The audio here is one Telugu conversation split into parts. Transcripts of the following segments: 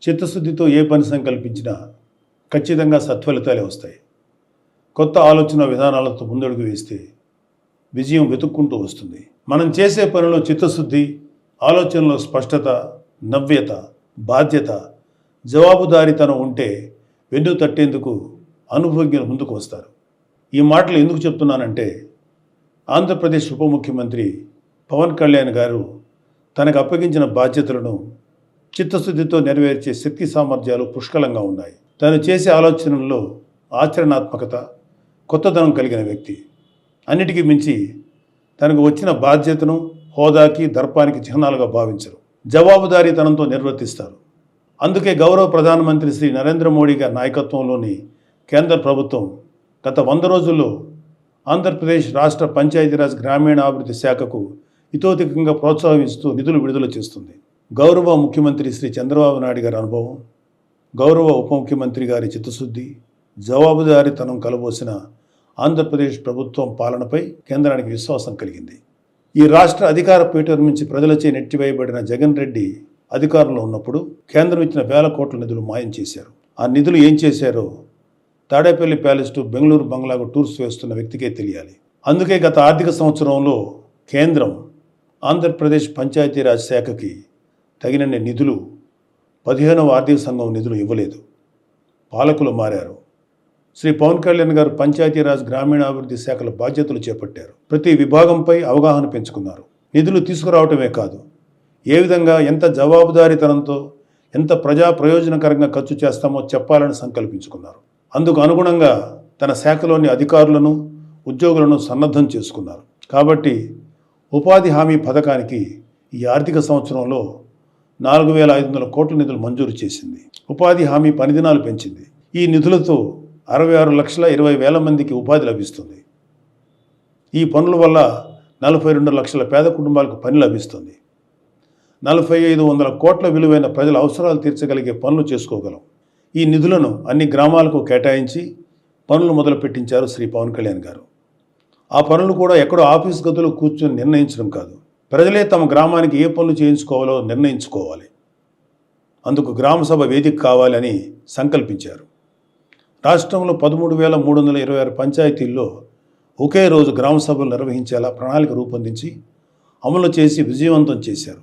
చిత్తశుద్ధితో ఏ పని సంకల్పించినా ఖచ్చితంగా సత్ఫలితాలే వస్తాయి. కొత్త ఆలోచన విధానాలతో ముందడుగు వేస్తే విజయం వెతుక్కుంటూ వస్తుంది. మనం చేసే పనిలో చిత్తశుద్ధి, ఆలోచనలో స్పష్టత, నవ్యత, బాధ్యత, జవాబుదారీతనం ఉంటే వెన్ను తట్టేందుకు అనుభవజ్ఞులు ముందుకు వస్తారు. ఈ మాటలు ఎందుకు చెప్తున్నానంటే, ఆంధ్రప్రదేశ్ ఉప ముఖ్యమంత్రి పవన్ కళ్యాణ్ గారు తనకు అప్పగించిన బాధ్యతలను చిత్తశుద్ధితో నెరవేర్చే శక్తి సామర్థ్యాలు పుష్కలంగా ఉన్నాయి. తను చేసే ఆలోచనల్లో ఆచరణాత్మకత, కొత్తదనం కలిగిన వ్యక్తి. అన్నిటికీ మించి తనకు వచ్చిన బాధ్యతను హోదాకి, దర్పానికి చిహ్నాలుగా భావించరు. జవాబుదారీతనంతో నిర్వర్తిస్తారు. అందుకే గౌరవ ప్రధానమంత్రి శ్రీ నరేంద్ర మోడీ గారి నాయకత్వంలోని కేంద్ర ప్రభుత్వం గత 100 రోజుల్లో ఆంధ్రప్రదేశ్ రాష్ట్ర పంచాయతీరాజ్ గ్రామీణాభివృద్ధి శాఖకు ఇతోధికంగా ప్రోత్సాహిస్తూ నిధులు విడుదల చేస్తుంది. గౌరవ ముఖ్యమంత్రి శ్రీ చంద్రబాబు నాయుడు గారి అనుభవం, గౌరవ ఉప ముఖ్యమంత్రి గారి చిత్తశుద్ధి, జవాబుదారీతనం కలబోసిన ఆంధ్రప్రదేశ్ ప్రభుత్వం పాలనపై కేంద్రానికి విశ్వాసం కలిగింది. ఈ రాష్ట్ర అధికార పీఠం నుంచి ప్రజలచే నెట్టివేయబడిన జగన్ రెడ్డి అధికారంలో ఉన్నప్పుడు కేంద్రం ఇచ్చిన వేల కోట్ల నిధులు మాయం చేశారు. ఆ నిధులు ఏం చేశారో తాడేపల్లి ప్యాలెస్ టు బెంగళూరు బంగ్లాకు టూర్స్ వేస్తున్న వ్యక్తికే తెలియాలి. అందుకే గత ఆర్థిక సంవత్సరంలో కేంద్రం ఆంధ్రప్రదేశ్ పంచాయతీరాజ్ శాఖకి తగినన్ని నిధులు 15వ ఆర్థిక సంఘం నిధులు ఇవ్వలేదు. పాలకులు మారారు. శ్రీ పవన్ కళ్యాణ్ గారు పంచాయతీరాజ్ గ్రామీణాభివృద్ధి శాఖల బాధ్యతలు చేపట్టారు. ప్రతి విభాగంపై అవగాహన పెంచుకున్నారు. నిధులు తీసుకురావటమే కాదు, ఏ విధంగా ఎంత జవాబుదారీతనంతో ఎంత ప్రజా ప్రయోజనకరంగా ఖర్చు చేస్తామో చెప్పాలని సంకల్పించుకున్నారు. అందుకు అనుగుణంగా తన శాఖలోని అధికారులను, ఉద్యోగులను సన్నద్ధం చేసుకున్నారు. కాబట్టి ఉపాధి హామీ పథకానికి ఈ ఆర్థిక సంవత్సరంలో 4,500 కోట్ల నిధులు మంజూరు చేసింది. ఉపాధి హామీ పని దినాలు పెంచింది. ఈ నిధులతో 66,20,000 మందికి ఉపాధి లభిస్తుంది. ఈ పనుల వల్ల 42 లక్షల పేద కుటుంబాలకు పని లభిస్తుంది. 4,500 కోట్ల విలువైన ప్రజల అవసరాలు తీర్చగలిగే పనులు చేసుకోగలం. ఈ నిధులను అన్ని గ్రామాలకు కేటాయించి పనులు మొదలు పెట్టించారు శ్రీ పవన్ కళ్యాణ్ గారు. ఆ పనులు కూడా ఎక్కడో ఆఫీస్ గదులు కూర్చొని నిర్ణయించడం కాదు, ప్రజలే తమ గ్రామానికి ఏ పనులు చేయించుకోవాలో నిర్ణయించుకోవాలి. అందుకు గ్రామసభ వేదిక కావాలని సంకల్పించారు. రాష్ట్రంలో 13,326 పంచాయతీల్లో ఒకే రోజు గ్రామసభలు నిర్వహించేలా ప్రణాళిక రూపొందించి అమలు చేసి విజయవంతం చేశారు.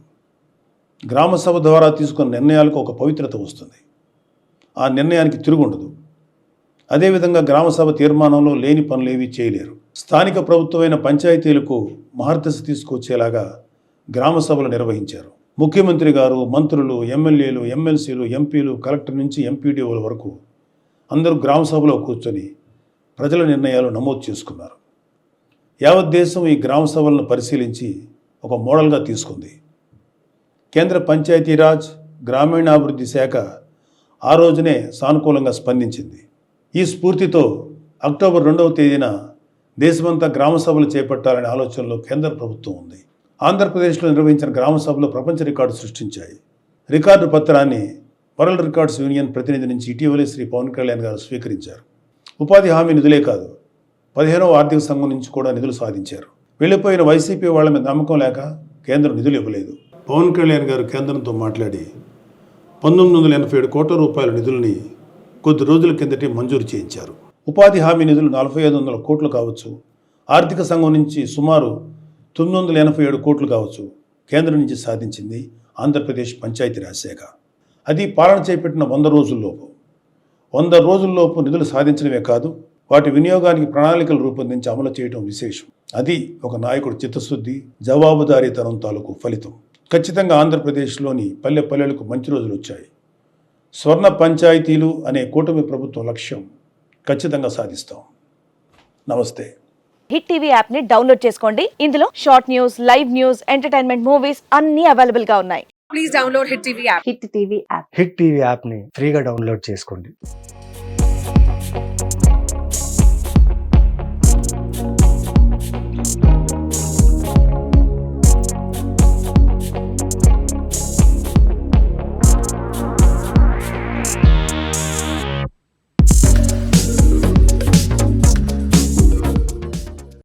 గ్రామసభ ద్వారా తీసుకున్న నిర్ణయాలకు ఒక పవిత్రత వస్తుంది. ఆ నిర్ణయానికి తిరుగుండదు. అదేవిధంగా గ్రామసభ తీర్మానంలో లేని పనులు ఏవీ చేయలేరు. స్థానిక ప్రభుత్వమైన పంచాయతీలకు మహర్దశ తీసుకొచ్చేలాగా గ్రామసభలు నిర్వహించారు. ముఖ్యమంత్రి గారు, మంత్రులు, ఎమ్మెల్యేలు, ఎమ్మెల్సీలు, ఎంపీలు, కలెక్టర్ నుంచి ఎంపీడీఓల వరకు అందరూ గ్రామసభలో కూర్చొని ప్రజల నిర్ణయాలు నమోదు చేసుకున్నారు. యావత్ దేశం ఈ గ్రామసభలను పరిశీలించి ఒక మోడల్గా తీసుకుంది. కేంద్ర పంచాయతీరాజ్ గ్రామీణాభివృద్ధి శాఖ ఆ రోజునే సానుకూలంగా స్పందించింది. ఈ స్ఫూర్తితో అక్టోబర్ 2వ తేదీన దేశమంతా గ్రామసభలు చేపట్టాలనే ఆలోచనలో కేంద్ర ప్రభుత్వం ఉంది. ఆంధ్రప్రదేశ్లో నిర్వహించిన గ్రామసభలు ప్రపంచ రికార్డు సృష్టించాయి. రికార్డు పత్రాన్ని వరల్డ్ రికార్డ్స్ యూనియన్ ప్రతినిధి నుంచి ఇటీవలే శ్రీ పవన్ కళ్యాణ్ గారు స్వీకరించారు. ఉపాధి హామీ నిధులే కాదు, 15వ ఆర్థిక సంఘం నుంచి కూడా నిధులు సాధించారు. వెళ్ళిపోయిన వైసీపీ వాళ్ళ మీద నమ్మకం లేక కేంద్రం నిధులు ఇవ్వలేదు. పవన్ కళ్యాణ్ గారు కేంద్రంతో మాట్లాడి 1987 కోట్ల రూపాయల నిధుల్ని కొద్ది రోజుల కిందటే మంజూరు చేయించారు. ఉపాధి హామీ నిధులు 4,500 కోట్లు కావచ్చు, ఆర్థిక సంఘం నుంచి సుమారు 987 కోట్లు కావచ్చు, కేంద్రం నుంచి సాధించింది ఆంధ్రప్రదేశ్ పంచాయతీరాజ్ శాఖ. అది పాలన చేపట్టిన 100 రోజుల్లోపు. 100 రోజుల్లోపు నిధులు సాధించడమే కాదు, వాటి వినియోగానికి ప్రణాళికలు రూపొందించి అమలు చేయడం విశేషం. అది ఒక నాయకుడు చిత్తశుద్ధి, జవాబుదారీతనం తాలూకు ఫలితం. ఖచ్చితంగా ఆంధ్రప్రదేశ్లోని పల్లె పల్లెలకు మంచి రోజులు వచ్చాయి. స్వర్ణ పంచాయతీలు అనే కూటమి ప్రభుత్వం లక్ష్యం ఖచ్చితంగా సాధిస్తాం. నమస్తే. హిట్ టీవీ యాప్ ని డౌన్లోడ్ చేసుకోండి. ఇందులో short news, live news, entertainment movies అన్ని అవైలబుల్ గా ఉన్నాయి. Please download hit TV app. Hit TV app ని ఫ్రీగా డౌన్లోడ్ చేసుకోండి.